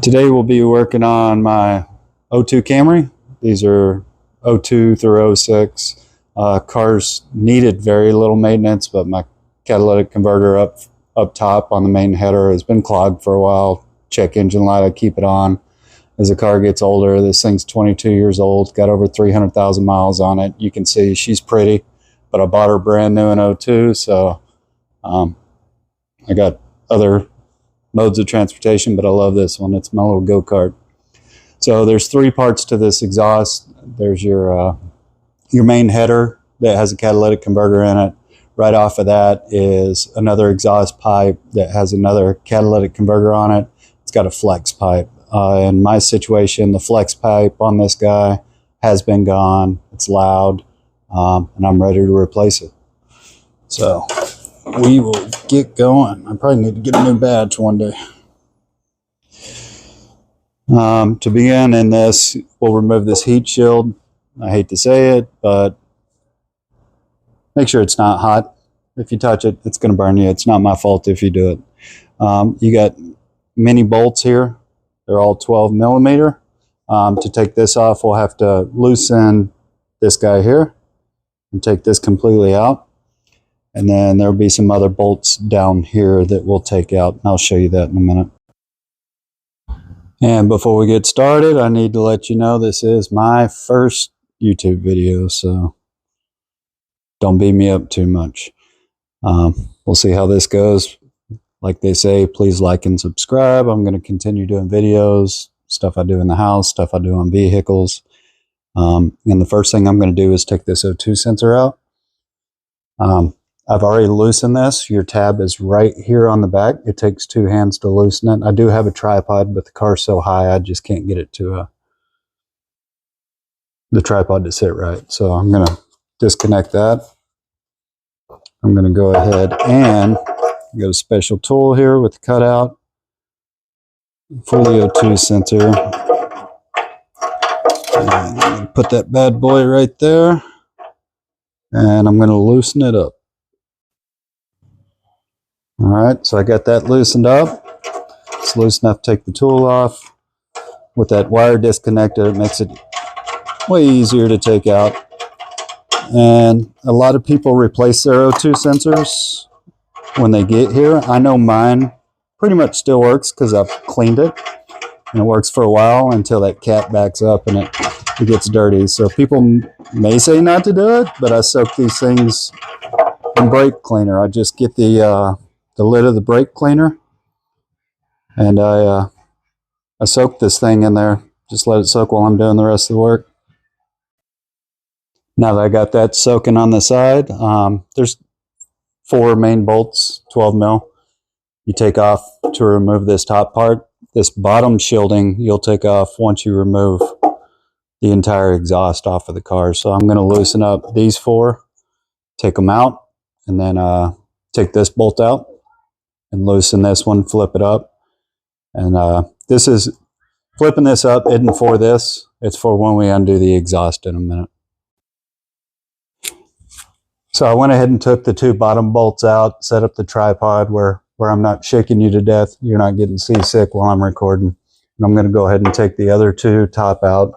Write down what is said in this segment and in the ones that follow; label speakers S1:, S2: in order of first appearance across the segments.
S1: Today we'll be working on my '02 Camry. These are '02 through '06. Cars needed very little maintenance, but my catalytic converter up top on the main header has been clogged for a while. Check engine light, I keep it on. As the car gets older, this thing's 22 years old, got over 300,000 miles on it. You can see she's pretty, but I bought her brand new in '02, so I got other modes of transportation, but I love this one. It's my little go-kart. So there's three parts to this exhaust. There's your main header that has a catalytic converter in it. Right off of that is another exhaust pipe that has another catalytic converter on it. It's got a flex pipe. In my situation, the flex pipe on this guy has been gone. It's loud, and I'm ready to replace it. So we will get going. I probably need to get a new badge one day. To begin in this, we'll remove this heat shield. I hate to say it, but make sure it's not hot. If you touch it, it's going to burn you. It's not my fault if you do it. You got mini bolts here. They're all 12 millimeter. To take this off, we'll have to loosen this guy here and take this completely out. And then there'll be some other bolts down here that we'll take out. And I'll show you that in a minute. And before we get started, I need to let you know this is my first YouTube video, so don't beat me up too much. We'll see how this goes. Like they say, please like and subscribe. I'm going to continue doing videos, stuff I do in the house, stuff I do on vehicles. And the first thing I'm going to do is take this O2 sensor out. I've already loosened this. Your tab is right here on the back. It takes two hands to loosen it. I do have a tripod, but the car's so high I just can't get it to the tripod to sit right. So I'm going to disconnect that. I'm going to go ahead and got a special tool here with the cutout for the O2 sensor. And I'm going to put that bad boy right there, and I'm going to loosen it up. All right, so I got that loosened up. It's loose enough to take the tool off. With that wire disconnected, it makes it way easier to take out. And a lot of people replace their O2 sensors when they get here. I know mine pretty much still works because I've cleaned it. And it works for a while until that cap backs up and it gets dirty. So people may say not to do it, but I soak these things in brake cleaner. I just get the lid of the brake cleaner, and I soak this thing in there. Just let it soak while I'm doing the rest of the work. Now that I got that soaking on the side, there's four main bolts, 12 mil. You take off to remove this top part. This bottom shielding you'll take off once you remove the entire exhaust off of the car. So I'm going to loosen up these four, take them out, and then take this bolt out and loosen this one, flip it up. And this is flipping this up isn't for this. It's for when we undo the exhaust in a minute. So I went ahead and took the two bottom bolts out, set up the tripod where I'm not shaking you to death. You're not getting seasick while I'm recording. And I'm going to go ahead and take the other two top out.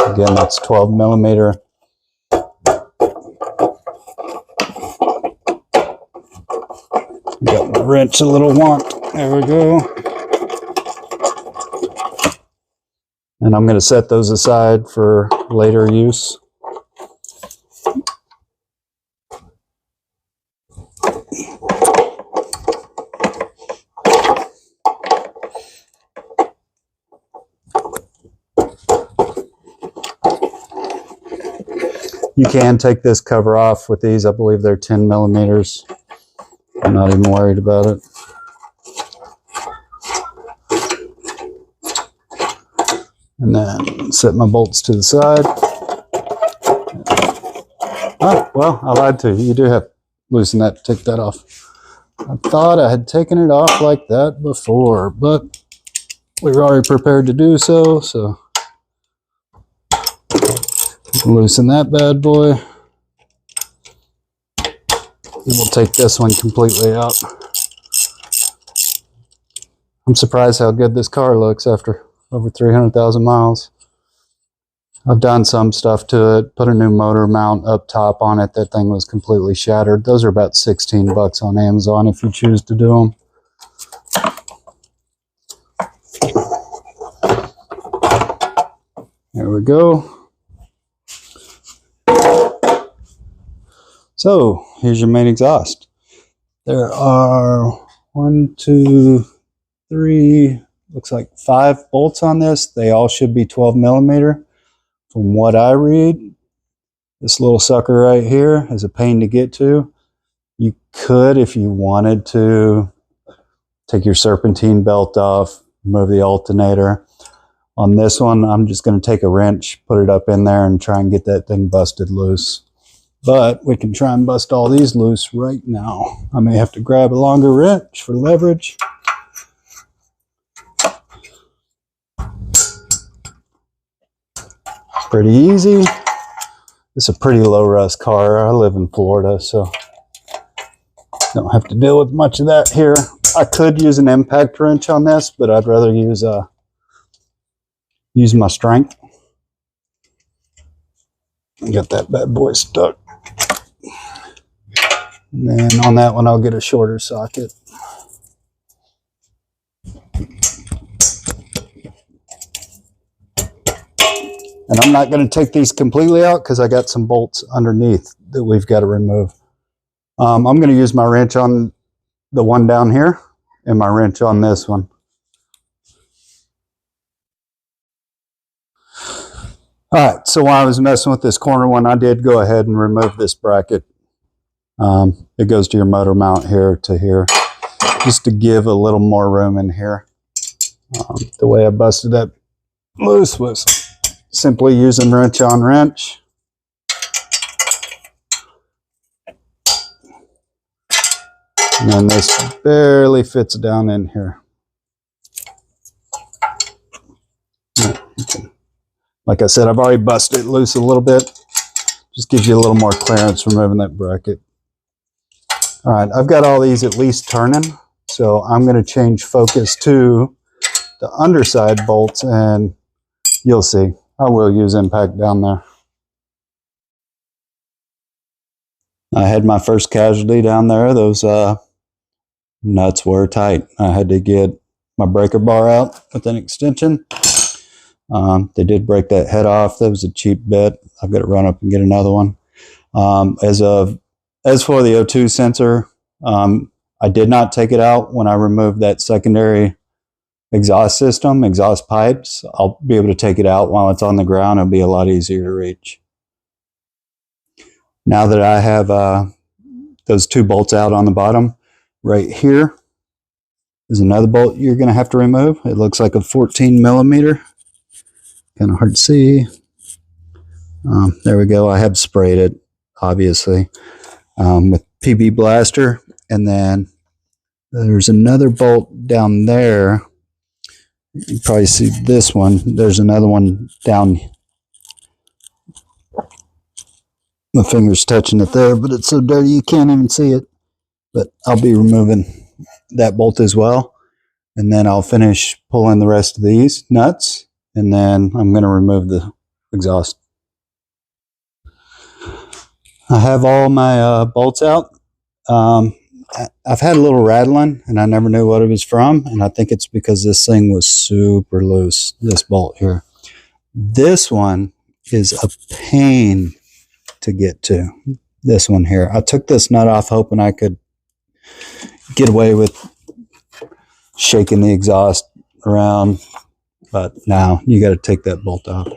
S1: Again, that's 12 millimeter. Got the wrench a little wonk. There we go. And I'm going to set those aside for later use. You can take this cover off with these. I believe they're 10 millimeters. I'm not even worried about it. And then set my bolts to the side. Oh, well, I lied to you. You do have to loosen that, take that off. I thought I had taken it off like that before, but we were already prepared to do so, so loosen that bad boy. We'll take this one completely out. I'm surprised how good this car looks after over 300,000 miles. I've done some stuff to it, put a new motor mount up top on it. That thing was completely shattered. Those are about 16 bucks on Amazon if you choose to do them. There we go. So here's your main exhaust. There are 1, 2, 3, looks like 5 bolts on this. They all should be 12 millimeter. From what I read, this little sucker right here is a pain to get to. You could, if you wanted to, take your serpentine belt off, remove the alternator. On this one, I'm just going to take a wrench, put it up in there, and try and get that thing busted loose. But we can try and bust all these loose right now. I may have to grab a longer wrench for leverage. Pretty easy. It's a pretty low rust car. I live in Florida, so don't have to deal with much of that here. I could use an impact wrench on this, but I'd rather use my strength. Got that bad boy stuck. And then on that one, I'll get a shorter socket. And I'm not going to take these completely out because I got some bolts underneath that we've got to remove. I'm going to use my wrench on the one down here and my wrench on this one. All right, so while I was messing with this corner one, I did go ahead and remove this bracket. It goes to your motor mount here to here, just to give a little more room in here. The way I busted that loose was simply using wrench on wrench. And then this barely fits down in here. Like I said, I've already busted it loose a little bit. Just gives you a little more clearance removing that bracket. All right, I've got all these at least turning, so I'm going to change focus to the underside bolts, and you'll see. I will use impact down there. I had my first casualty down there. Those nuts were tight. I had to get my breaker bar out with an extension. They did break that head off. That was a cheap bit. I've got to run up and get another one. As for the O2 sensor, I did not take it out when I removed that secondary exhaust system, exhaust pipes. I'll be able to take it out while it's on the ground. It'll be a lot easier to reach. Now that I have those 2 bolts out on the bottom, right here is another bolt you're going to have to remove. It looks like a 14 millimeter. Kind of hard to see. There we go. I have sprayed it, obviously, with PB Blaster. And then there's another bolt down there. You can probably see this one. There's another one down. My finger's touching it there, but it's so dirty you can't even see it. But I'll be removing that bolt as well. And then I'll finish pulling the rest of these nuts. And then I'm going to remove the exhaust. I have all my bolts out. I've had a little rattling, and I never knew what it was from. And I think it's because this thing was super loose, this bolt here. This one is a pain to get to, this one here. I took this nut off hoping I could get away with shaking the exhaust around. But now you got to take that bolt off.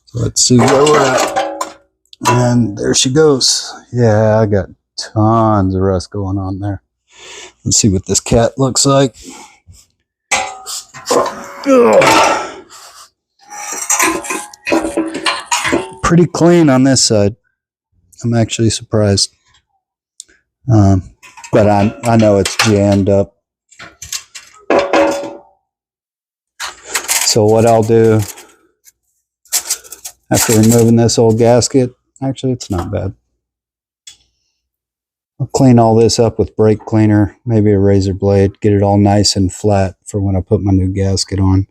S1: So let's see where we're at. And there she goes. Yeah, I got tons of rust going on there. Let's see what this cat looks like. Ugh. Pretty clean on this side. I'm actually surprised. But I know it's jammed up. So what I'll do after removing this old gasket, actually it's not bad. I'll clean all this up with brake cleaner, maybe a razor blade, get it all nice and flat for when I put my new gasket on.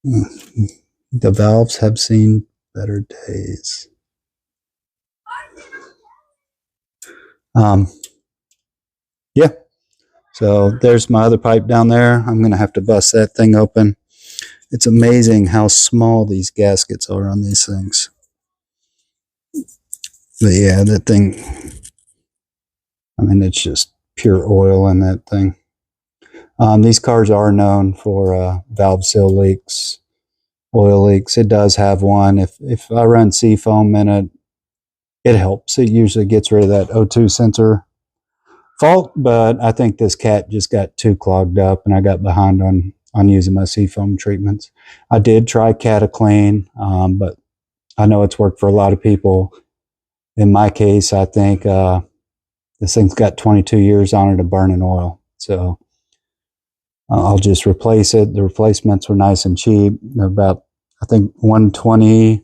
S1: The valves have seen better days. Yeah, so there's my other pipe down there. I'm going to have to bust that thing open. It's amazing how small these gaskets are on these things. But yeah, that thing, I mean, it's just pure oil in that thing. These cars are known for valve seal leaks, oil leaks. It does have one. If I run seafoam in it, it helps. It usually gets rid of that O2 sensor fault, but I think this cat just got too clogged up and I got behind on using my seafoam treatments. I did try Cataclean, but I know it's worked for a lot of people. In my case, I think this thing's got 22 years on it of burning oil. So I'll just replace it. The replacements were nice and cheap. They're about, I think, 120. It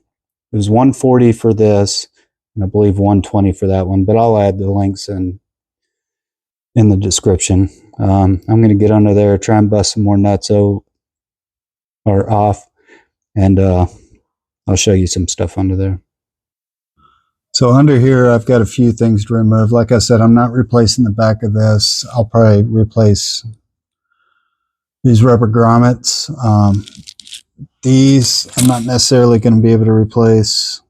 S1: was 140 for this, and I believe 120 for that one. But I'll add the links in the description. I'm going to get under there, try and bust some more nuts off, and I'll show you some stuff under there. So under here, I've got a few things to remove. Like I said, I'm not replacing the back of this. I'll probably replace these rubber grommets. These I'm not necessarily going to be able to replace.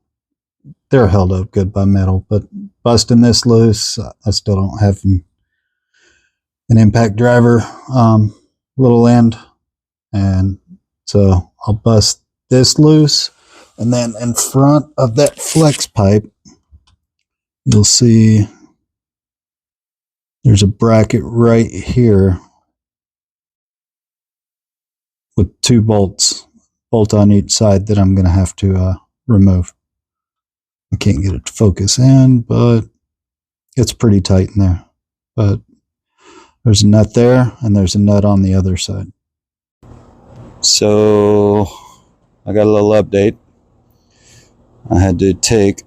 S1: They're held up good by metal, but busting this loose, I still don't have an impact driver little end, and so I'll bust this loose, and then in front of that flex pipe you'll see there's a bracket right here with 2 bolts, bolt on each side, that I'm going to have to remove. I can't get it to focus in, but it's pretty tight in there. But there's a nut there, and there's a nut on the other side. So I got a little update. I had to take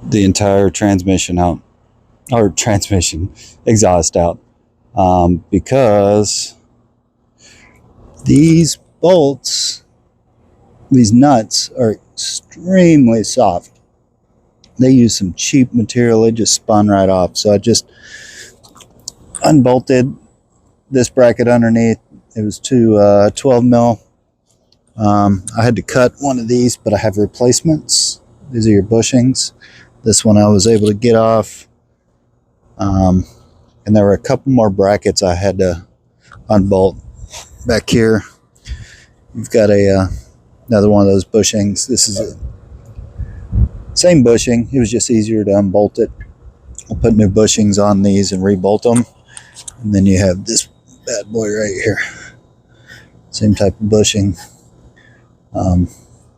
S1: the entire transmission out, or transmission exhaust out, because these bolts, these nuts, are extremely soft. They use some cheap material. It just spun right off. So I just unbolted this bracket underneath. It was 12 mil. I had to cut one of these, but I have replacements. These are your bushings. This one I was able to get off. And there were a couple more brackets I had to unbolt. Back here, you've got another one of those bushings. This is the same bushing. It was just easier to unbolt it. I'll put new bushings on these and rebolt them. And then you have this bad boy right here. Same type of bushing.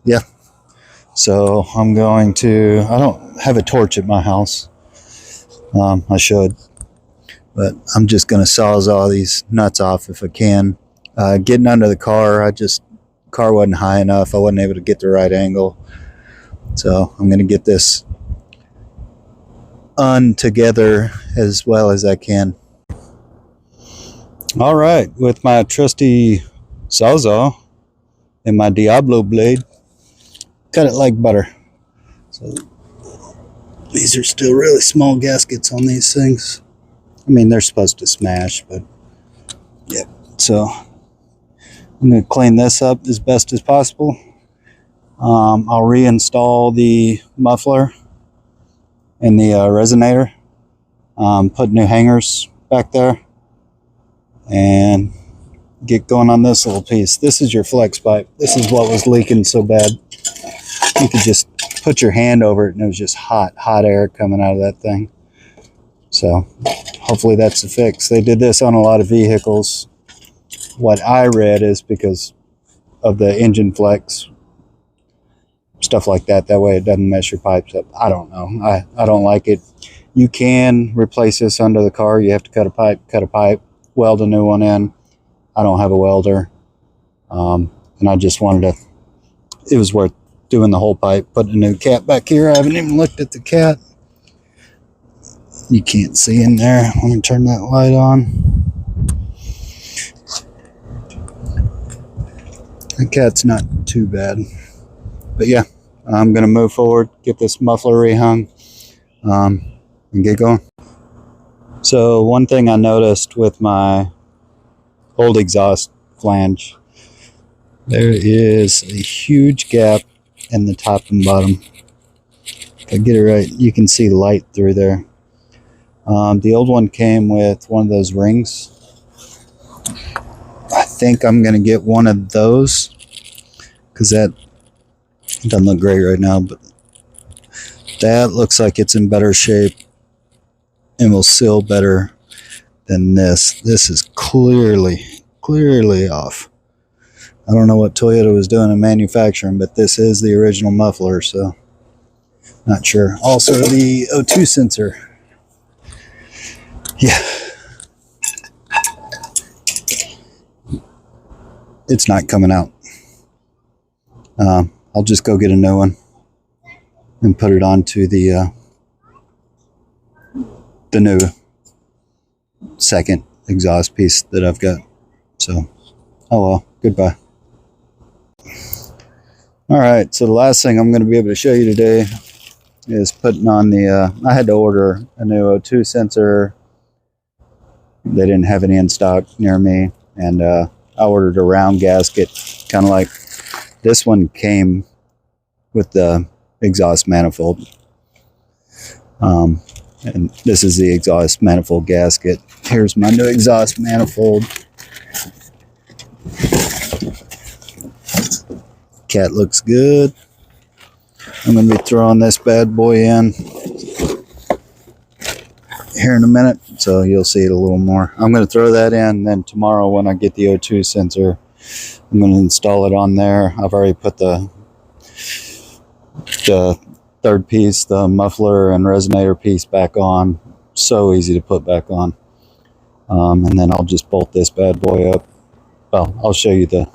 S1: Yeah. So I'm going to, I don't have a torch at my house. I should. But I'm just going to sawzall these nuts off if I can. Getting under the car, car wasn't high enough. I wasn't able to get the right angle. So I'm going to get this together as well as I can. All right, with my trusty sawzall and my Diablo blade, cut it like butter. So these are still really small gaskets on these things. I mean, they're supposed to smash, but yeah. So I'm going to clean this up as best as possible. I'll reinstall the muffler and the resonator. Put new hangers back there and get going on this little piece. This is your flex pipe. This is what was leaking so bad. You could just put your hand over it and it was just hot air coming out of that thing. So hopefully that's the fix. They did this on a lot of vehicles. What I read is because of the engine flex, stuff like that. That way it doesn't mess your pipes up. I don't know. I don't like it. You can replace this under the car. You have to cut a pipe, weld a new one in. I don't have a welder. And I just wanted to, it was worth doing the whole pipe. Put a new cat back here. I haven't even looked at the cat. You can't see in there. Let me turn that light on. The cat's not too bad. But yeah, I'm going to move forward, get this muffler rehung, and get going. So one thing I noticed with my old exhaust flange, there is a huge gap in the top and bottom. If I get it right, you can see light through there. The old one came with one of those rings. I think I'm going to get one of those because that doesn't look great right now, but that looks like it's in better shape and will seal better than this. This is clearly off. I don't know what Toyota was doing in manufacturing, but this is the original muffler, so not sure. Also the O2 sensor. Yeah. It's not coming out. I'll just go get a new one and put it onto the new second exhaust piece that I've got. So, oh well, goodbye. All right, so the last thing I'm going to be able to show you today is putting on the, I had to order a new O2 sensor. They didn't have any in stock near me, and I ordered a round gasket, kind of like this one came with the exhaust manifold. And this is the exhaust manifold gasket. Here's my new exhaust manifold. Cat looks good. I'm going to be throwing this bad boy in here in a minute, so you'll see it a little more. I'm going to throw that in, then tomorrow when I get the O2 sensor, I'm going to install it on there. I've already put the third piece, the muffler and resonator piece, back on. So easy to put back on. And then I'll just bolt this bad boy up. Well, I'll show you the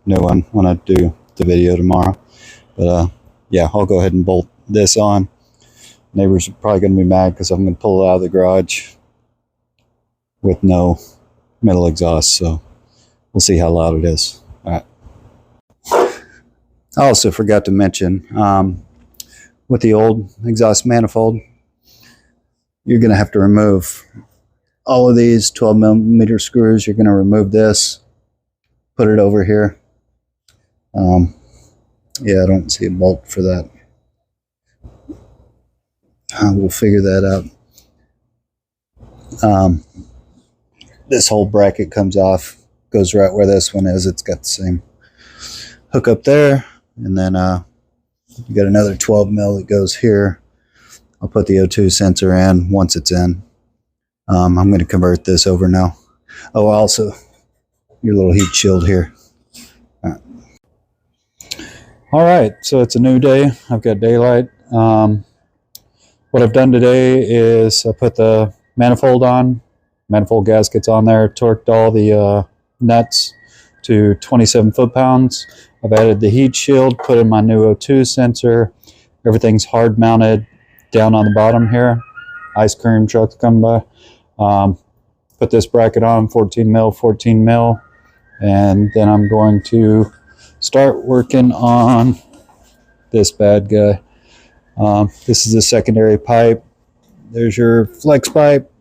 S1: new one when I do the video tomorrow. But yeah, I'll go ahead and bolt this on. Neighbors are probably going to be mad because I'm going to pull it out of the garage with no middle exhaust. So we'll see how loud it is. All right. I also forgot to mention, with the old exhaust manifold, you're going to have to remove all of these 12 millimeter screws. You're going to remove this, put it over here. Yeah, I don't see a bolt for that. We'll figure that out. This whole bracket comes off, goes right where this one is. It's got the same hook up there, and then you got another 12 mil that goes here. I'll put the O2 sensor in once it's in. I'm going to convert this over now. Oh, also your little heat shield here. All right, so it's a new day. I've got daylight. What I've done today is I put the manifold gaskets on there, torqued all the nuts to 27 foot-pounds. I've added the heat shield, put in my new O2 sensor. Everything's hard mounted down on the bottom here. Ice cream trucks come by. Put this bracket on, 14 mil, and then I'm going to start working on this bad guy. This is a secondary pipe. There's your flex pipe.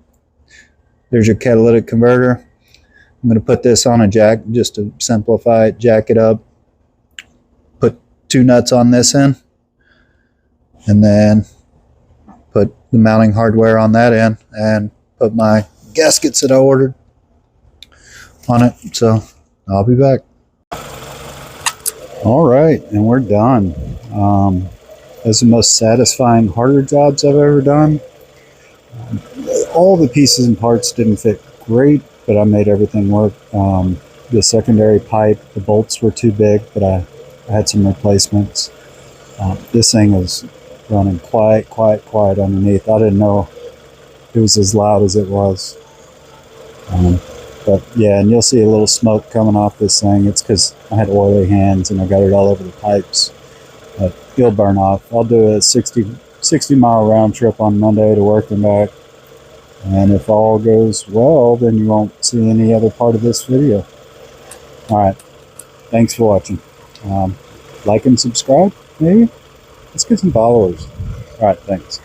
S1: There's your catalytic converter. I'm going to put this on a jack just to simplify it, jack it up. Put two nuts on this end, and then put the mounting hardware on that end, and put my gaskets that I ordered on it. So I'll be back. All right, and we're done. That's the most satisfying, harder jobs I've ever done. All the pieces and parts didn't fit great, but I made everything work. The secondary pipe, the bolts were too big, but I had some replacements. This thing is running quiet underneath. I didn't know it was as loud as it was. But yeah, and you'll see a little smoke coming off this thing. It's because I had oily hands and I got it all over the pipes. But it'll burn off. I'll do a 60 mile round trip on Monday to work and back. And if all goes well, then you won't see any other part of this video. All right. Thanks for watching. Like and subscribe, maybe? Let's get some followers. All right, thanks.